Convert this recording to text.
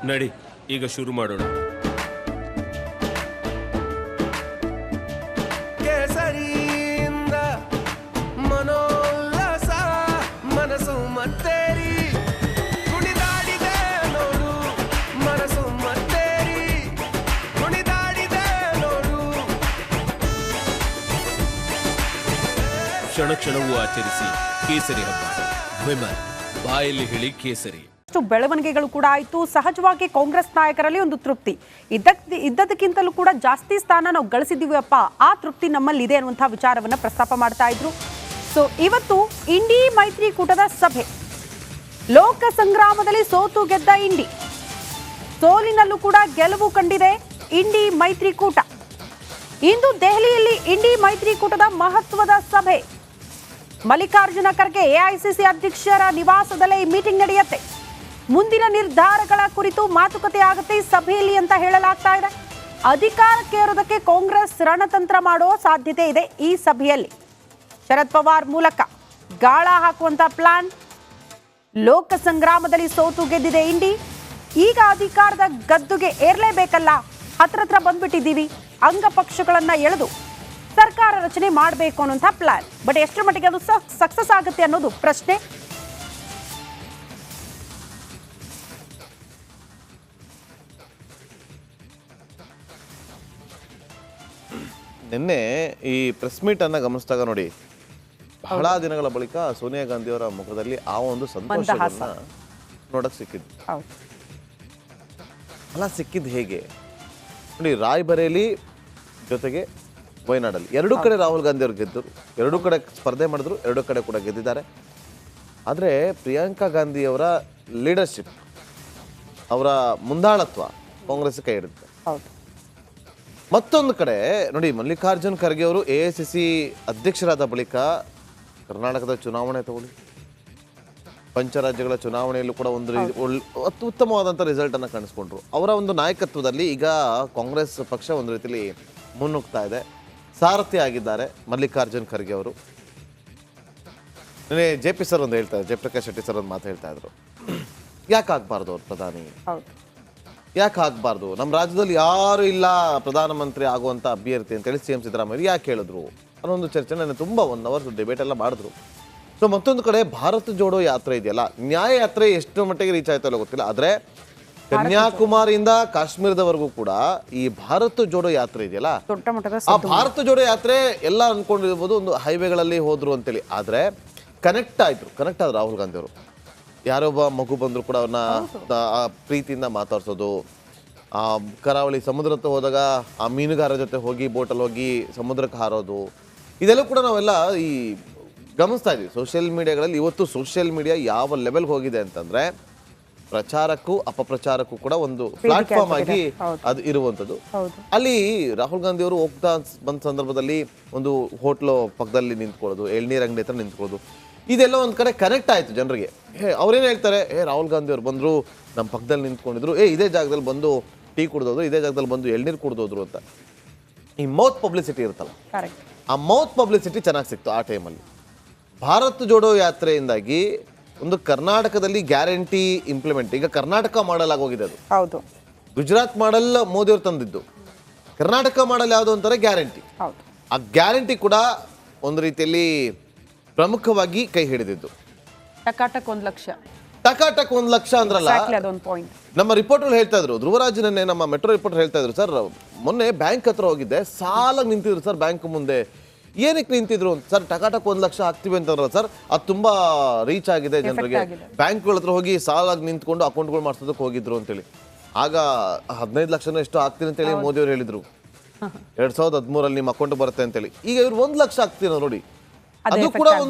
ನಡಿ ಈಗ ಶುರು ಮಾಡೋಣ. ಕೇಸರಿಯಿಂದ ಮನೋಲ್ಲಾಸ ಮನಸ್ಸು ಮತ್ತೇರಿ ಕುಣಿದಾಡಿದೆ ನೋಡು ಮನಸ್ಸು ಮತ್ತೇರಿ ಕುಣಿದಾಡಿದೆ ನೋಡು. ಕ್ಷಣ ಕ್ಷಣವೂ ಆಚರಿಸಿ ಕೇಸರಿ ಹಬ್ಬ. ವಿಮಲ್ ಬಾಯಲ್ಲಿ ಹೇಳಿ ಕೇಸರಿ. ಬೆಳವಣಿಗೆಗಳು ಕೂಡ ಆಯಿತು. ಸಹಜವಾಗಿ ಕಾಂಗ್ರೆಸ್ ನಾಯಕರಲ್ಲಿ ಒಂದು ತೃಪ್ತಿ ಇದ್ದದಕ್ಕಿಂತಲೂ ಕೂಡ ಜಾಸ್ತಿ ಸ್ಥಾನ ನಾವು ಗಳಿಸಿದ್ದೀವಪ್ಪ, ಆ ತೃಪ್ತಿ ನಮ್ಮಲ್ಲಿ ಇದೆ ಅನ್ನುವಂಥ ವಿಚಾರವನ್ನು ಪ್ರಸ್ತಾಪ ಮಾಡ್ತಾ ಇದ್ರು. ಸೊ ಇವತ್ತು ಇಂಡಿ ಮೈತ್ರಿಕೂಟದ ಸಭೆ. ಲೋಕ ಸಂಗ್ರಾಮದಲ್ಲಿ ಸೋತು ಗೆದ್ದ ಇಂಡಿ, ಸೋಲಿನಲ್ಲೂ ಕೂಡ ಗೆಲುವು ಕಂಡಿದೆ ಇಂಡಿ ಮೈತ್ರಿಕೂಟ. ಇಂದು ದೆಹಲಿಯಲ್ಲಿ ಇಂಡಿ ಮೈತ್ರಿಕೂಟದ ಮಹತ್ವದ ಸಭೆ. ಮಲ್ಲಿಕಾರ್ಜುನ ಖರ್ಗೆ ಎಐಸಿಸಿ ಅಧ್ಯಕ್ಷರ ನಿವಾಸದಲ್ಲೇ ಈ ಮೀಟಿಂಗ್ ನಡೆಯುತ್ತೆ. ಮುಂದಿನ ನಿರ್ಧಾರಗಳ ಕುರಿತು ಮಾತುಕತೆ ಆಗುತ್ತೆ ಈ ಸಭೆಯಲ್ಲಿ ಅಂತ ಹೇಳಲಾಗ್ತಾ ಇದೆ. ಅಧಿಕಾರಕ್ಕೆ ಏರೋದಕ್ಕೆ ಕಾಂಗ್ರೆಸ್ ರಣತಂತ್ರ ಮಾಡೋ ಸಾಧ್ಯತೆ ಇದೆ ಈ ಸಭೆಯಲ್ಲಿ. ಶರದ್ ಪವಾರ್ ಮೂಲಕ ಗಾಳ ಹಾಕುವಂತ ಪ್ಲಾನ್. ಲೋಕ ಸಂಗ್ರಾಮದಲ್ಲಿ ಸೋತು ಗೆದ್ದಿದೆ ಇಂಡಿ, ಈಗ ಅಧಿಕಾರದ ಗದ್ದುಗೆ ಏರ್ಲೇಬೇಕಲ್ಲ, ಹತ್ರ ಬಂದ್ಬಿಟ್ಟಿದ್ದೀವಿ, ಅಂಗ ಪಕ್ಷಗಳನ್ನ ಎಳೆದು ಸರ್ಕಾರ ರಚನೆ ಮಾಡಬೇಕು ಅನ್ನುವಂಥ ಪ್ಲಾನ್. ಬಟ್ ಎಷ್ಟರ ಮಟ್ಟಿಗೆ ಅದು ಸಕ್ಸಸ್ ಆಗುತ್ತೆ ಅನ್ನೋದು ಪ್ರಶ್ನೆ. ನಿನ್ನೆ ಈ ಪ್ರೆಸ್ ಮೀಟನ್ನು ಗಮನಿಸಿದಾಗ ನೋಡಿ, ಬಹಳ ದಿನಗಳ ಬಳಿಕ ಸೋನಿಯಾ ಗಾಂಧಿಯವರ ಮುಖದಲ್ಲಿ ಆ ಒಂದು ಸಂತೋಷವನ್ನ ನೋಡಕ್ ಸಿಕ್ಕಿದ್ದು. ಅಲ್ಲ, ಸಿಕ್ಕಿದ್ದು ಹೇಗೆ ನೋಡಿ, ರಾಯ್ಬರೇಲಿ ಜೊತೆಗೆ ವಯನಾಡಲ್ಲಿ ಎರಡೂ ಕಡೆ ರಾಹುಲ್ ಗಾಂಧಿ ಅವರು ಗೆದ್ದರು, ಎರಡೂ ಕಡೆ ಸ್ಪರ್ಧೆ ಮಾಡಿದ್ರು, ಎರಡೂ ಕಡೆ ಕೂಡ ಗೆದ್ದಿದ್ದಾರೆ. ಆದರೆ ಪ್ರಿಯಾಂಕಾ ಗಾಂಧಿಯವರ ಲೀಡರ್ಶಿಪ್, ಅವರ ಮುಂದಾಳತ್ವ ಕಾಂಗ್ರೆಸ್ ಕೈ ಹಿಡಿಯುತ್ತೆ. ಮತ್ತೊಂದು ಕಡೆ ನೋಡಿ, ಮಲ್ಲಿಕಾರ್ಜುನ್ ಖರ್ಗೆ ಅವರು ಎಐಸಿಸಿ ಅಧ್ಯಕ್ಷರಾದ ಬಳಿಕ ಕರ್ನಾಟಕದ ಚುನಾವಣೆ ತಗೊಳ್ಳಿ, ಪಂಚರಾಜ್ಯಗಳ ಚುನಾವಣೆಯಲ್ಲೂ ಕೂಡ ಒಂದು ಉತ್ತಮವಾದಂಥ ರಿಸಲ್ಟನ್ನು ಕಾಣಿಸ್ಕೊಂಡ್ರು. ಅವರ ಒಂದು ನಾಯಕತ್ವದಲ್ಲಿ ಈಗ ಕಾಂಗ್ರೆಸ್ ಪಕ್ಷ ಒಂದು ರೀತಿಯಲ್ಲಿ ಮುನ್ನುಗ್ತಾ ಇದೆ, ಸಾರಥಿ ಆಗಿದ್ದಾರೆ ಮಲ್ಲಿಕಾರ್ಜುನ್ ಖರ್ಗೆ ಅವರು. ನಿನ್ನೆ JP ಸರ್ ಒಂದು ಹೇಳ್ತಾ ಇದ್ರು, ಜಯಪ್ರಕಾಶ್ ಶೆಟ್ಟಿ ಸರ್ ಒಂದು ಮಾತು ಹೇಳ್ತಾ ಇದ್ರು, ಯಾಕೆ ಆಗ್ಬಾರ್ದು ಅವ್ರು ಪ್ರಧಾನಿ, ಯಾಕೆ ಆಗ್ಬಾರ್ದು, ನಮ್ಮ ರಾಜ್ಯದಲ್ಲಿ ಯಾರು ಇಲ್ಲ ಪ್ರಧಾನಮಂತ್ರಿ ಆಗುವಂಥ ಅಭ್ಯರ್ಥಿ ಅಂತೇಳಿ CM ಸಿದ್ದರಾಮಯ್ಯ ಯಾಕೆ ಹೇಳಿದ್ರು ಅನ್ನೋ ಒಂದು ಚರ್ಚೆ ನನ್ನ ತುಂಬ 1 ಅವರ್ ಡಿಬೇಟ್ ಎಲ್ಲ ಮಾಡಿದ್ರು. ಸೊ ಮತ್ತೊಂದು ಕಡೆ ಭಾರತ ಜೋಡೋ ಯಾತ್ರೆ ಇದೆಯಲ್ಲ, ನ್ಯಾಯ ಯಾತ್ರೆ ಎಷ್ಟು ಮಟ್ಟಿಗೆ ರೀಚ್ ಆಯ್ತಲ್ಲ ಗೊತ್ತಿಲ್ಲ, ಆದರೆ ಕನ್ಯಾಕುಮಾರಿಯಿಂದ ಕಾಶ್ಮೀರದವರೆಗೂ ಕೂಡ ಈ ಭಾರತ ಜೋಡೋ ಯಾತ್ರೆ ಇದೆಯಲ್ಲ, ಆ ಭಾರತ ಜೋಡೋ ಯಾತ್ರೆ ಎಲ್ಲ ಅನ್ಕೊಂಡಿರ್ಬೋದು ಒಂದು ಹೈವೇಗಳಲ್ಲಿ ಹೋದ್ರು ಅಂತೇಳಿ, ಆದರೆ ಕನೆಕ್ಟ್ ಆದ್ರು ರಾಹುಲ್ ಗಾಂಧಿ ಅವರು. ಯಾರೊಬ್ಬ ಮಗು ಬಂದ್ರು ಕೂಡ ಅವ್ರನ್ನ ಪ್ರೀತಿಯಿಂದ ಮಾತಾಡ್ಸೋದು, ಕರಾವಳಿ ಸಮುದ್ರಕ್ಕೆ ಹೋದಾಗ ಆ ಮೀನುಗಾರರ ಜೊತೆ ಹೋಗಿ ಬೋಟಲ್ಲಿ ಹೋಗಿ ಸಮುದ್ರಕ್ಕೆ ಹಾರೋದು, ಇದೆಲ್ಲ ಕೂಡ ನಾವೆಲ್ಲ ಈ ಗಮನಿಸ್ತಾ ಇದ್ವಿ ಸೋಷಿಯಲ್ ಮೀಡಿಯಾಗಳಲ್ಲಿ. ಇವತ್ತು ಸೋಷಿಯಲ್ ಮೀಡಿಯಾ ಯಾವ ಲೆವೆಲ್ಗೆ ಹೋಗಿದೆ ಅಂತಂದ್ರೆ, ಪ್ರಚಾರಕ್ಕೂ ಅಪಪ್ರಚಾರಕ್ಕೂ ಕೂಡ ಒಂದು ಪ್ಲಾಟ್ಫಾರ್ಮ್ ಆಗಿ ಅದು ಇರುವಂಥದ್ದು. ಅಲ್ಲಿ ರಾಹುಲ್ ಗಾಂಧಿ ಅವರು ಹೋಗ್ತಾ ಬಂದ ಸಂದರ್ಭದಲ್ಲಿ ಒಂದು ಹೋಟ್ಲು ಪಕ್ಕದಲ್ಲಿ ನಿಂತ್ಕೊಳ್ಳೋದು, ಎಳ್ನೀರ್ ಅಂಗಡಿ ಹತ್ರ ನಿಂತ್ಕೊಳ್ಳೋದು, ಇದೆಲ್ಲ ಒಂದು ಕಡೆ ಕನೆಕ್ಟ್ ಆಯಿತು ಜನರಿಗೆ. ಅವ್ರೇನು ಹೇಳ್ತಾರೆ, ರಾಹುಲ್ ಗಾಂಧಿ ಅವ್ರು ಬಂದರು, ನಮ್ಮ ಪಕ್ಕದಲ್ಲಿ ನಿಂತ್ಕೊಂಡಿದ್ರು, ಇದೇ ಜಾಗದಲ್ಲಿ ಬಂದು ಟೀ ಕುಡ್ದೋದ್ರು, ಇದೇ ಜಾಗದಲ್ಲಿ ಬಂದು ಎಳ್ನೀರು ಕುಡ್ದೋದ್ರು ಅಂತ. ಈ ಮೌತ್ ಪಬ್ಲಿಸಿಟಿ ಇರುತ್ತಲ್ಲ, ಆ ಮೌತ್ ಪಬ್ಲಿಸಿಟಿ ಚೆನ್ನಾಗಿ ಸಿಕ್ತು ಆ ಟೈಮಲ್ಲಿ. ಭಾರತ್ ಜೋಡೋ ಯಾತ್ರೆಯಿಂದಾಗಿ ಒಂದು ಕರ್ನಾಟಕದಲ್ಲಿ ಗ್ಯಾರಂಟಿ ಇಂಪ್ಲಿಮೆಂಟ್, ಈಗ ಕರ್ನಾಟಕ ಮಾಡಲ್ ಆಗೋಗಿದೆ. ಅದು ಹೌದು, ಗುಜರಾತ್ ಮಾಡಲ್ ಮೋದಿ ಅವರು ತಂದಿದ್ದು, ಕರ್ನಾಟಕ ಮಾಡಲ್ ಯಾವುದು ಅಂತಾರೆ ಗ್ಯಾರಂಟಿ. ಆ ಗ್ಯಾರಂಟಿ ಕೂಡ ಒಂದು ರೀತಿಯಲ್ಲಿ ಪ್ರಮುಖವಾಗಿ ಕೈ ಹಿಡಿದಿದ್ದು. ಟಕಾಟಕ್ 1 ಲಕ್ಷ, ಟಕಾಟಕ್ 1 ಲಕ್ಷ ಅಂದ್ರಲ್ಲ, ನಮ್ಮ ರಿಪೋರ್ಟರ್ ಹೇಳ್ತಾ ಇದ್ರು, ಧ್ರುವರಾಜ್ ನೆನ್ನೆ ನಮ್ಮ ಮೆಟ್ರೋ ರಿಪೋರ್ಟರ್ ಹೇಳ್ತಾ ಇದ್ರು, ಸರ್ ಮೊನ್ನೆ ಬ್ಯಾಂಕ್ ಹತ್ರ ಹೋಗಿದ್ದೆ, ಸಾಲಾಗಿ ನಿಂತಿದ್ರು ಸರ್ ಬ್ಯಾಂಕ್ ಮುಂದೆ. ಏನಕ್ಕೆ ನಿಂತಿದ್ರು ಸರ್, ಟಕಾಟಕ್ 1 ಲಕ್ಷ ಹಾಕ್ತಿವಿ ಅಂತಂದ್ರ ಸರ್, ಅದು ತುಂಬಾ ರೀಚ್ ಆಗಿದೆ ಜನರಿಗೆ, ಬ್ಯಾಂಕ್ಗಳ ಹತ್ರ ಹೋಗಿ ಸಾಲಾಗಿ ನಿಂತ್ಕೊಂಡು ಅಕೌಂಟ್ಗಳು ಮಾಡಿಸೋದಕ್ಕೆ ಹೋಗಿದ್ರು ಅಂತೇಳಿ. ಆಗ 15 ಲಕ್ಷನೋ ಎಷ್ಟು ಹಾಕ್ತೀನಿ ಅಂತೇಳಿ ಮೋದಿ ಅವರು ಹೇಳಿದ್ರು, 2013 ನಿಮ್ಮ ಅಕೌಂಟ್ ಬರುತ್ತೆ ಅಂತೇಳಿ. ಈಗ ಇವ್ರು 1 ಲಕ್ಷ ಹಾಕ್ತೀರ ನೋಡಿ, ಅದು ಕೂಡ